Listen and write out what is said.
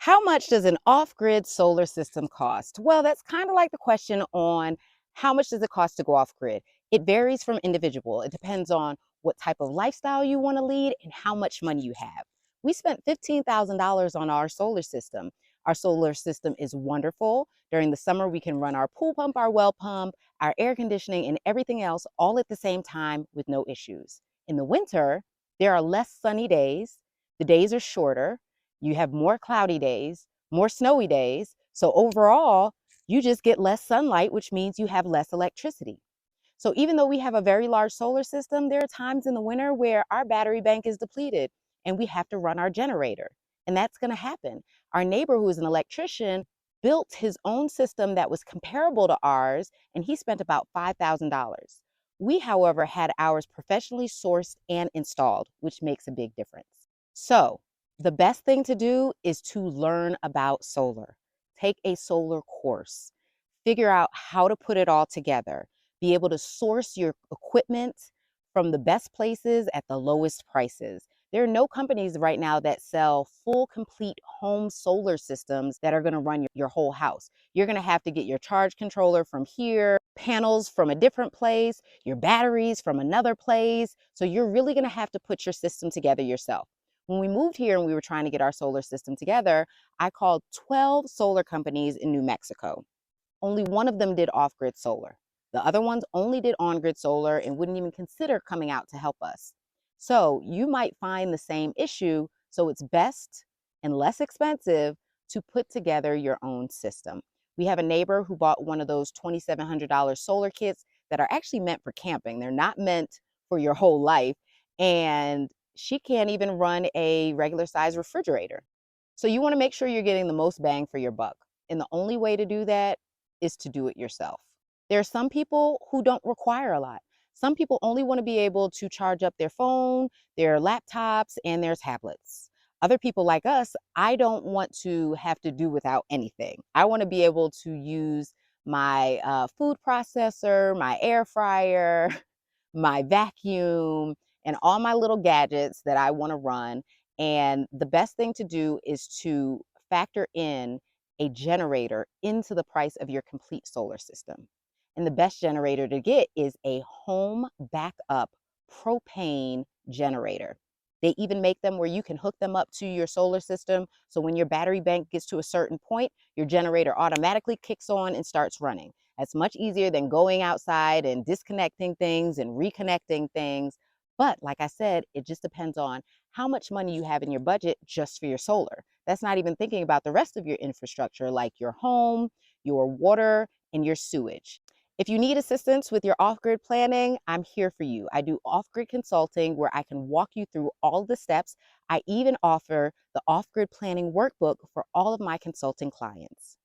How much does an off-grid solar system cost? Well, that's kind of like the question on how much does it cost to go off-grid? It varies from individual. It depends on what type of lifestyle you want to lead and how much money you have. We spent $15,000 on our solar system. Our solar system is wonderful. During the summer, we can run our pool pump, our well pump, our air conditioning, and everything else all at the same time with no issues. In the winter, there are less sunny days. The days are shorter. You have more cloudy days, more snowy days. So overall, you just get less sunlight, which means you have less electricity. So even though we have a very large solar system, there are times in the winter where our battery bank is depleted and we have to run our generator. And that's going to happen. Our neighbor, who is an electrician, built his own system that was comparable to ours, and he spent about $5,000. We, however, had ours professionally sourced and installed, which makes a big difference. So the best thing to do is to learn about solar. Take a solar course. Figure out how to put it all together. Be able to source your equipment from the best places at the lowest prices. There are no companies right now that sell full, complete home solar systems that are going to run your whole house. You're going to have to get your charge controller from here, panels from a different place, your batteries from another place. So you're really going to have to put your system together yourself. When we moved here and we were trying to get our solar system together, I called 12 solar companies in New Mexico. Only one of them did off-grid solar. The other ones only did on-grid solar and wouldn't even consider coming out to help us. So you might find the same issue, so it's best and less expensive to put together your own system. We have a neighbor who bought one of those $2,700 solar kits that are actually meant for camping. They're not meant for your whole life, and she can't even run a regular size refrigerator. So you want to make sure you're getting the most bang for your buck. And the only way to do that is to do it yourself. There are some people who don't require a lot. Some people only want to be able to charge up their phone, their laptops, and their tablets. Other people like us, I don't want to have to do without anything. I want to be able to use my food processor, my air fryer, my vacuum, and all my little gadgets that I want to run. And the best thing to do is to factor in a generator into the price of your complete solar system. And the best generator to get is a home backup propane generator. They even make them where you can hook them up to your solar system. So when your battery bank gets to a certain point, your generator automatically kicks on and starts running. That's much easier than going outside and disconnecting things and reconnecting things. But like I said, it just depends on how much money you have in your budget just for your solar. That's not even thinking about the rest of your infrastructure, like your home, your water, and your sewage. If you need assistance with your off-grid planning, I'm here for you. I do off-grid consulting where I can walk you through all the steps. I even offer the off-grid planning workbook for all of my consulting clients.